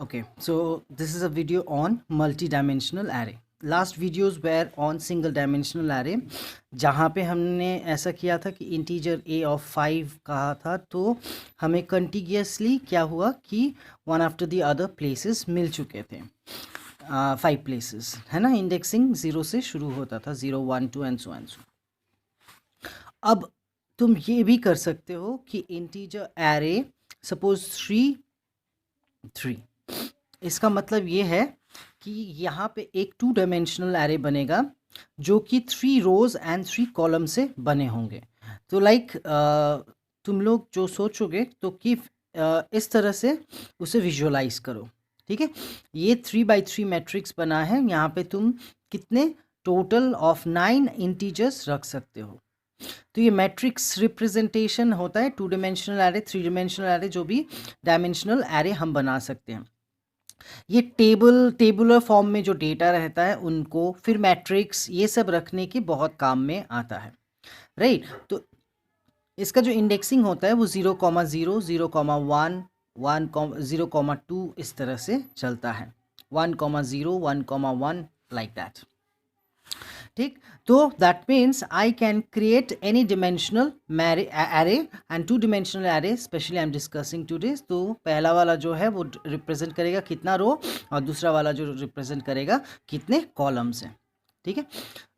Okay, so this is a video on multi-dimensional array. Last videos were on single dimensional array, जहाँ पे हमने ऐसा किया था कि इंटीजर a of 5 कहा था, तो हमें कंटिन्यूसली क्या हुआ कि one after the other places मिल चुके थे, 5 प्लेसेस है ना. इंडेक्सिंग 0 से शुरू होता था, 0 1 2 एंड सो एंड सो. अब तुम ये भी कर सकते हो कि इंटीजर एरे सपोज 3 इसका मतलब ये है कि यहाँ पे एक 2 डायमेंशनल एरे बनेगा जो कि 3 रोज एंड 3 कॉलम से बने होंगे. तो लाइक तुम लोग जो सोचोगे तो कि इस तरह से उसे विजुअलाइज करो. ठीक है, ये 3x3 मैट्रिक्स बना है. यहाँ पे तुम कितने टोटल ऑफ 9 इंटीजर्स रख सकते हो. तो ये मैट्रिक्स रिप्रेजेंटेशन होता है 2 डायमेंशनल एरे, 3 डायमेंशनल एरे, जो भी डायमेंशनल एरे हम बना सकते हैं. ये टेबुलर फॉर्म में जो डेटा रहता है उनको फिर मैट्रिक्स ये सब रखने के बहुत काम में आता है, राइट. तो इसका जो इंडेक्सिंग होता है वो 0,0 0,1 0,2 इस तरह से चलता है. 1,0 1,1 लाइक दैट. ठीक, तो that means I can create any dimensional array and 2 dimensional array specially I am discussing today. तो पहला वाला जो है वो रिप्रेजेंट करेगा कितना रो, और दूसरा वाला जो रिप्रेजेंट करेगा कितने कॉलम्स हैं. ठीक है,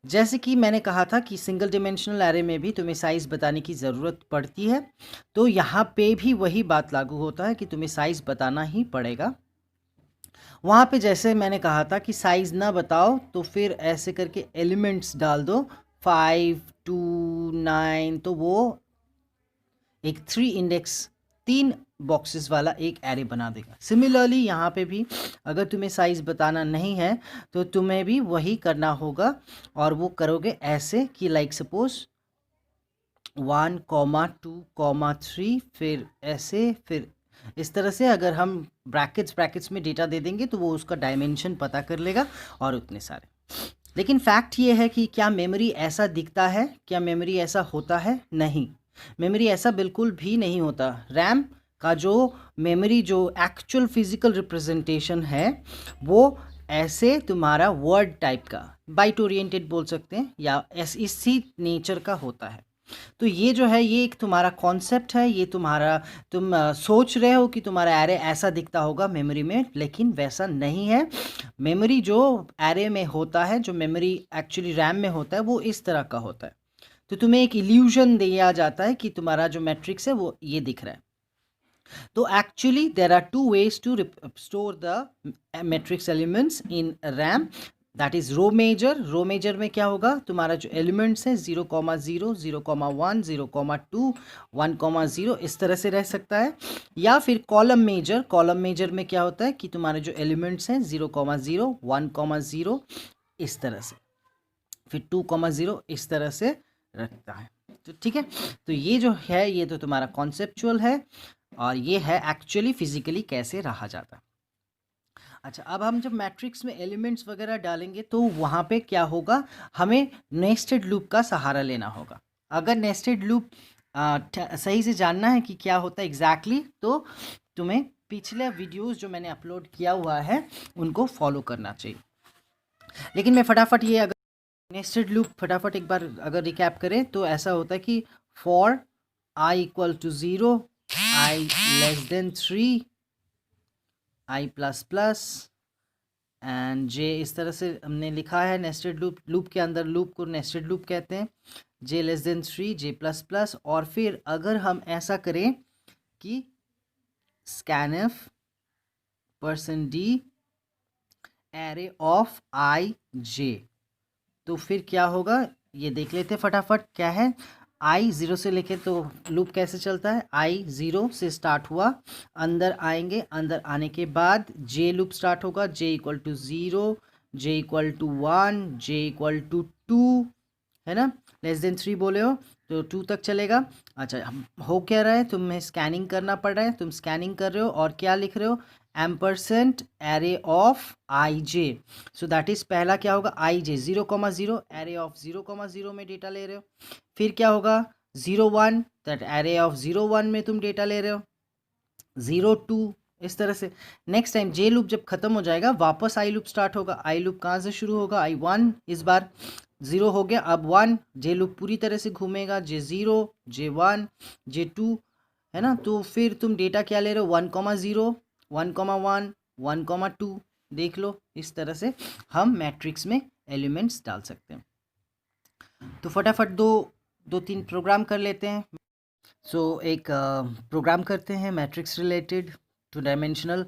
जैसे कि मैंने कहा था कि सिंगल डिमेंशनल एरे में भी तुम्हें साइज़ बताने की ज़रूरत पड़ती है, तो यहाँ पे भी वही बात लागू होता है कि तुम्हें साइज़ बताना ही पड़ेगा. वहाँ पे जैसे मैंने कहा था कि साइज़ ना बताओ तो फिर ऐसे करके एलिमेंट्स डाल दो 5 2 9, तो वो एक 3 बॉक्सेस वाला एक एरे बना देगा. सिमिलरली यहाँ पे भी अगर तुम्हें साइज़ बताना नहीं है तो तुम्हें भी वही करना होगा, और वो करोगे ऐसे कि लाइक सपोज 1, 2, 3, फिर ऐसे, फिर इस तरह से. अगर हम ब्रैकेट्स में डेटा दे देंगे तो वो उसका डायमेंशन पता कर लेगा और उतने सारे. लेकिन फैक्ट ये है कि क्या मेमोरी ऐसा दिखता है, क्या मेमोरी ऐसा होता है? नहीं, मेमोरी ऐसा बिल्कुल भी नहीं होता. रैम का जो मेमोरी जो एक्चुअल फिजिकल रिप्रेजेंटेशन है वो ऐसे तुम्हारा वर्ड टाइप का बाइट ओरिएंटेड बोल सकते हैं, या इसी नेचर का होता है. तो ये जो है ये एक तुम्हारा कॉन्सेप्ट है, ये तुम्हारा तुम सोच रहे हो कि तुम्हारा एरे ऐसा दिखता होगा मेमोरी में, लेकिन वैसा नहीं है. मेमोरी जो एरे में होता है, जो मेमोरी एक्चुअली रैम में होता है, वो इस तरह का होता है. तो तुम्हें एक इल्यूजन दिया जाता है कि तुम्हारा जो मैट्रिक्स है वो ये दिख रहा है. तो actually there are 2 ways to store the matrix elements in RAM. That is row major. Row major में क्या होगा, तुम्हारा जो एलिमेंट्स है 0,0 0,1 0,2 1,0 इस तरह से रह सकता है. या फिर कॉलम मेजर. कॉलम मेजर में क्या होता है कि तुम्हारे जो एलिमेंट्स हैं 0,0 1,0 इस तरह से, फिर 2,0 इस तरह से रखता है. तो ठीक है, तो ये जो है ये तो तुम्हारा कॉन्सेप्चुअल है, और ये है एक्चुअली फिजिकली कैसे रहा जाता है. अच्छा, अब हम जब मैट्रिक्स में एलिमेंट्स वगैरह डालेंगे तो वहाँ पे क्या होगा, हमें नेस्टेड लूप का सहारा लेना होगा. अगर नेस्टेड लूप सही से जानना है कि क्या होता है एग्जैक्टली, तो तुम्हें पिछले वीडियोस जो मैंने अपलोड किया हुआ है उनको फॉलो करना चाहिए. लेकिन मैं फटाफट ये, अगर नेस्टेड लूप फटाफट एक बार अगर रिकैप करें तो ऐसा होता है कि for i equal to 0, i less than 3, i plus plus and j, इस तरह से हमने लिखा है. नेस्टेड लूप के अंदर लूप को नेस्टेड लूप कहते हैं. j less than 3, j plus plus. और फिर अगर हम ऐसा करें कि scanf %d array of i j, तो फिर क्या होगा ये देख लेते फटाफट. क्या है, i 0 से लेके, तो लूप कैसे चलता है, i 0 से स्टार्ट हुआ, अंदर आएंगे, अंदर आने के बाद j लूप स्टार्ट होगा. j equal to 0, j equal to 1, j equal to 2, है ना. लेस देन 3 बोले हो तो 2 तक चलेगा. अच्छा, हो क्या रहा है, तुम्हें स्कैनिंग करना पड़ रहा है. तुम स्कैनिंग कर रहे हो और क्या लिख रहे हो, ampersand array of I J. So that is पहला क्या होगा, आई जे 0,0 एरे ऑफ 0,0 में डेटा ले रहे हो. फिर क्या होगा 0,1, दैट एरे ऑफ 0,1 में तुम डेटा ले रहे हो. 0,2 इस तरह से नेक्स्ट टाइम जे लूप जब खत्म हो जाएगा वापस आई लूप स्टार्ट होगा। आई लूप कहाँ से शुरू होगा, आई वन, इस बार 0 हो गया, अब 1, जे लूप पूरी तरह से घूमेगा, जे 0, जे 1, जे 2, है ना। तो फिर तुम डेटा क्या ले रहे हो, 1,0, 1,1, 1,2, देख लो। इस तरह से हम मैट्रिक्स में एलिमेंट्स डाल सकते हैं। तो फटाफट दो तीन प्रोग्राम कर लेते हैं। एक प्रोग्राम करते हैं मैट्रिक्स रिलेटेड टू डायमेंशनल।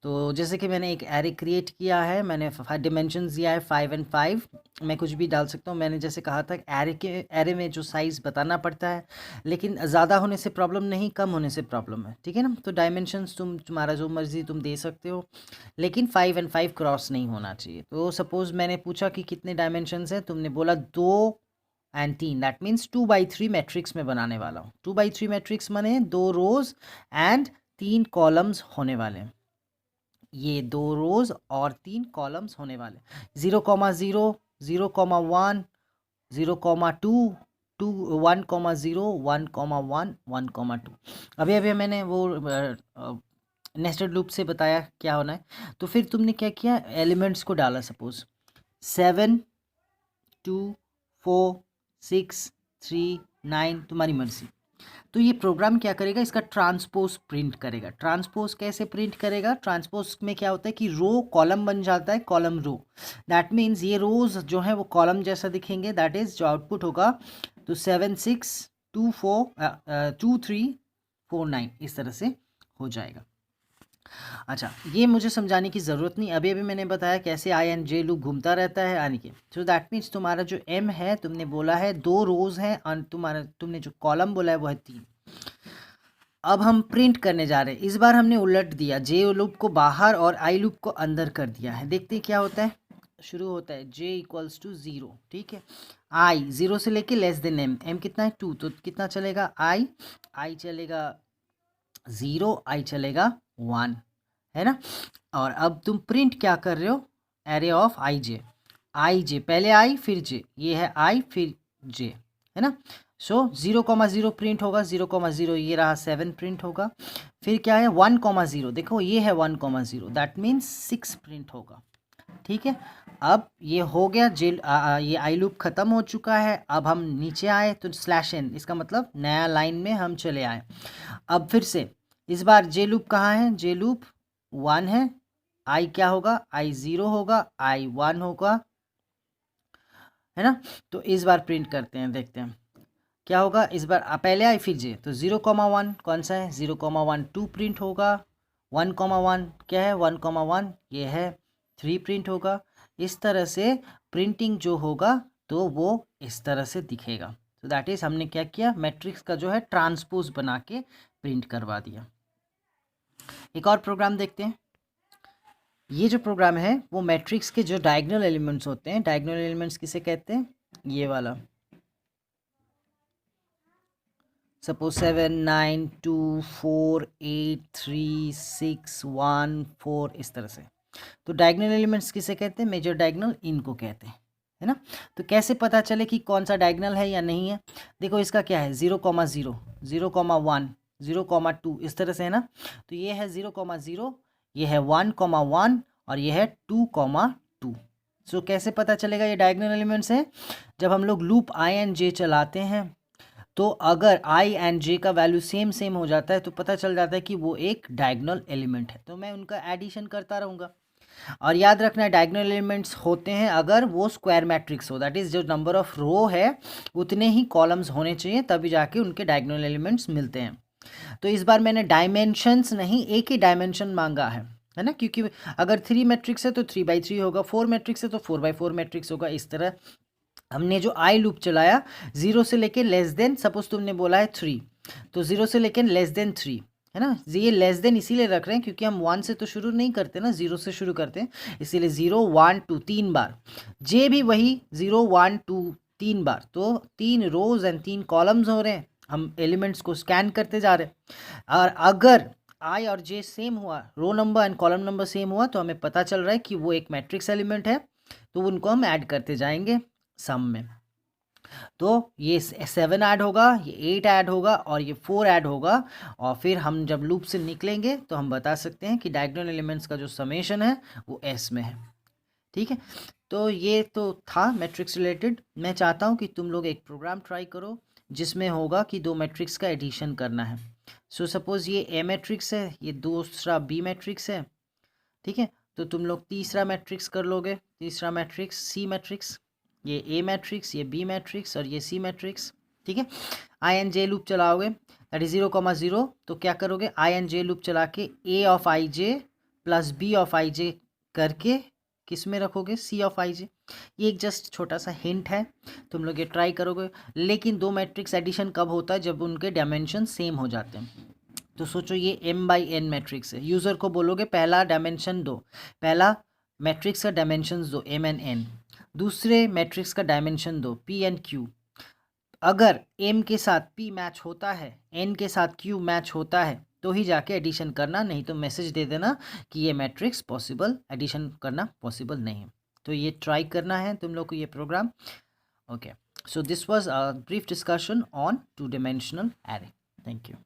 तो जैसे कि मैंने एक एरे क्रिएट किया है, मैंने 5 डिमेंशंस दिया है 5 and 5। मैं कुछ भी डाल सकता हूँ। मैंने जैसे कहा था एरे में जो साइज़ बताना पड़ता है, लेकिन ज़्यादा होने से प्रॉब्लम नहीं, कम होने से प्रॉब्लम है, ठीक है ना। तो डायमेंशंस तुम्हारा जो मर्ज़ी तुम दे सकते हो, लेकिन 5 and 5 क्रॉस नहीं होना चाहिए। तो सपोज़ मैंने पूछा कि कितने डायमेंशंस हैं, तुमने बोला 2 and 3, that means 2x3 matrix में बनाने वाला हूँ। 2x3 मैट्रिक्स माने 2 रोज एंड 3 कॉलम्स होने वाले हैं। ये 2 रोज और 3 कॉलम्स होने वाले, 0,0, 0,1, 0,2, 1,0, 1,1, 1,2। अभी अभी मैंने वो नेस्टेड लूप से बताया क्या होना है। तो फिर तुमने क्या किया, एलिमेंट्स को डाला। सपोज 7, 2, 4, 6, 3, 9, तुम्हारी मर्जी। तो ये प्रोग्राम क्या करेगा, इसका ट्रांसपोज प्रिंट करेगा। ट्रांसपोज कैसे प्रिंट करेगा, ट्रांसपोज में क्या होता है कि रो कॉलम बन जाता है, कॉलम रो। दैट मीन्स ये रोज जो है वो कॉलम जैसा दिखेंगे, दैट इज जो आउटपुट होगा। तो 7, 6, 2, 4, 2, 3, 4, 9 इस तरह से हो जाएगा। अच्छा, ये मुझे समझाने की ज़रूरत नहीं, अभी अभी मैंने बताया कैसे आई एंड जे लूप घूमता रहता है आने के। सो दैट मीन्स तुम्हारा जो एम है, तुमने बोला है 2 रोज हैं और तुमने जो कॉलम बोला है वो है 3। अब हम प्रिंट करने जा रहे हैं। इस बार हमने उलट दिया, जे लूप को बाहर और आई लूप को अंदर कर दिया है। देखते हैं क्या होता है। शुरू होता है जे इक्वल्स टू 0, ठीक है। आई 0 से लेके लेस देन एम, एम कितना है 2, तो कितना चलेगा आई चलेगा 0, आई चलेगा 1, है ना। और अब तुम प्रिंट क्या कर रहे हो, एरे ऑफ आई जे, पहले आई फिर जे, ये है आई फिर जे, है ना। सो 0,0 प्रिंट होगा, 0,0 ये रहा 7 प्रिंट होगा। फिर क्या है 1,0, देखो ये है 1,0, दैट मीन्स 6 प्रिंट होगा, ठीक है। अब ये हो गया ये आई लूप ख़त्म हो चुका है। अब हम नीचे आए तो /n, इसका मतलब नया लाइन में हम चले आए। अब फिर से इस बार जे लूप कहाँ है, जे लूप 1 है, आई क्या होगा, आई 0 होगा, आई 1 होगा, है ना। तो इस बार प्रिंट करते हैं, देखते हैं क्या होगा। इस बार पहले आई फिर जे, तो 0,1 कौन सा है, 0,1 2 प्रिंट होगा। 1,1 क्या है, 1,1 ये है 3 प्रिंट होगा। इस तरह से प्रिंटिंग जो होगा तो वो इस तरह से दिखेगा। तो दैट इज हमने क्या किया, मैट्रिक्स का जो है ट्रांसपोज बना के प्रिंट करवा दिया। एक और प्रोग्राम देखते हैं। ये जो प्रोग्राम है वो मैट्रिक्स के जो डायगोनल एलिमेंट्स होते हैं, डायगोनल एलिमेंट्स किसे कहते हैं, ये वाला। सपोज 7, 9, 2, 4, 8, 3, 6, 1, 4 इस तरह से। तो डायगोनल एलिमेंट्स किसे कहते हैं, मेजर डायगोनल इनको कहते हैं, है ना। तो कैसे पता चले कि कौन सा डायगोनल है या नहीं है, देखो इसका क्या है 0,0, 0,1, 0,2 इस तरह से, है ना। तो ये है 0,0, ये है 1,1 और ये है 2,2। सो कैसे पता चलेगा ये डायगोनल एलिमेंट्स हैं, जब हम लोग लूप आई एंड जे चलाते हैं तो अगर आई एंड जे का वैल्यू सेम सेम हो जाता है तो पता चल जाता है कि वो एक डायगोनल एलिमेंट है। तो मैं उनका एडिशन करता रहूँगा। और याद रखना डायगोनल एलिमेंट्स होते हैं अगर वो स्क्वायर मैट्रिक्स हो, दैट इज़ जो नंबर ऑफ रो है उतने ही कॉलम्स होने चाहिए, तभी जाके उनके डायगोनल एलिमेंट्स मिलते हैं। तो इस बार मैंने डायमेंशंस नहीं, एक ही डायमेंशन मांगा है ना, क्योंकि अगर 3 मैट्रिक्स है तो 3x3 होगा, 4 मैट्रिक्स है तो 4x4 मैट्रिक्स होगा। इस तरह हमने जो आई लूप चलाया 0 से लेके लेस देन, सपोज तुमने बोला है 3, तो 0 से लेके लेस देन 3, है ना। ये लेस देन इसीलिए रख रहे हैं क्योंकि हम 1 से तो शुरू नहीं करते ना, 0 से शुरू करते हैं, इसीलिए 0, 1, 2 3 बार। जे भी वही 0, 1, 2 3 बार, तो 3 रोज एंड 3 कॉलम्स हो रहे हैं। हम एलिमेंट्स को स्कैन करते जा रहे हैं और अगर आई और जे सेम हुआ, row number and column number same हुआ, तो हमें पता चल रहा है कि वो एक मैट्रिक्स एलिमेंट है, तो उनको हम ऐड करते जाएंगे सम में। तो ये 7 ऐड होगा, ये 8 ऐड होगा और ये 4 ऐड होगा, और फिर हम जब लूप से निकलेंगे तो हम बता सकते हैं कि डायगोनल एलिमेंट्स का जो समेशन है वो S में है। ठीक है, तो ये तो था मैट्रिक्स रिलेटेड। मैं चाहता हूँ कि तुम लोग एक प्रोग्राम ट्राई करो जिसमें होगा कि दो मैट्रिक्स का एडिशन करना है। सो सपोज़ ये A मैट्रिक्स है, ये दूसरा B मैट्रिक्स है। ठीक है, तो तुम लोग तीसरा मैट्रिक्स कर लोगे, तीसरा मैट्रिक्स C मैट्रिक्स, ये A मैट्रिक्स, ये B मैट्रिक्स और ये C मैट्रिक्स। ठीक है, आई एन जे लूप चलाओगे, दैट इज 0,0। तो क्या करोगे, आई एन जे लूप चला के A of I J plus B of I J करके किस में रखोगे, C ऑफ आई जे। ये एक जस्ट छोटा सा हिंट है, तुम लोग ये ट्राई करोगे। लेकिन दो मैट्रिक्स एडिशन कब होता है, जब उनके डायमेंशन सेम हो जाते हैं। तो सोचो ये m/n मैट्रिक्स है, यूज़र को बोलोगे पहला डायमेंशन दो, पहला मैट्रिक्स का डायमेंशन दो m/n, दूसरे मैट्रिक्स का डायमेंशन दो p/q। अगर m के साथ p मैच होता है, n के साथ q मैच होता है, तो ही जाके एडिशन करना, नहीं तो मैसेज दे देना कि ये मैट्रिक्स पॉसिबल, एडिशन करना पॉसिबल नहीं है। तो ये ट्राई करना है तुम लोग को ये program. Okay, so this was a brief discussion on 2 dimensional array. Thank you.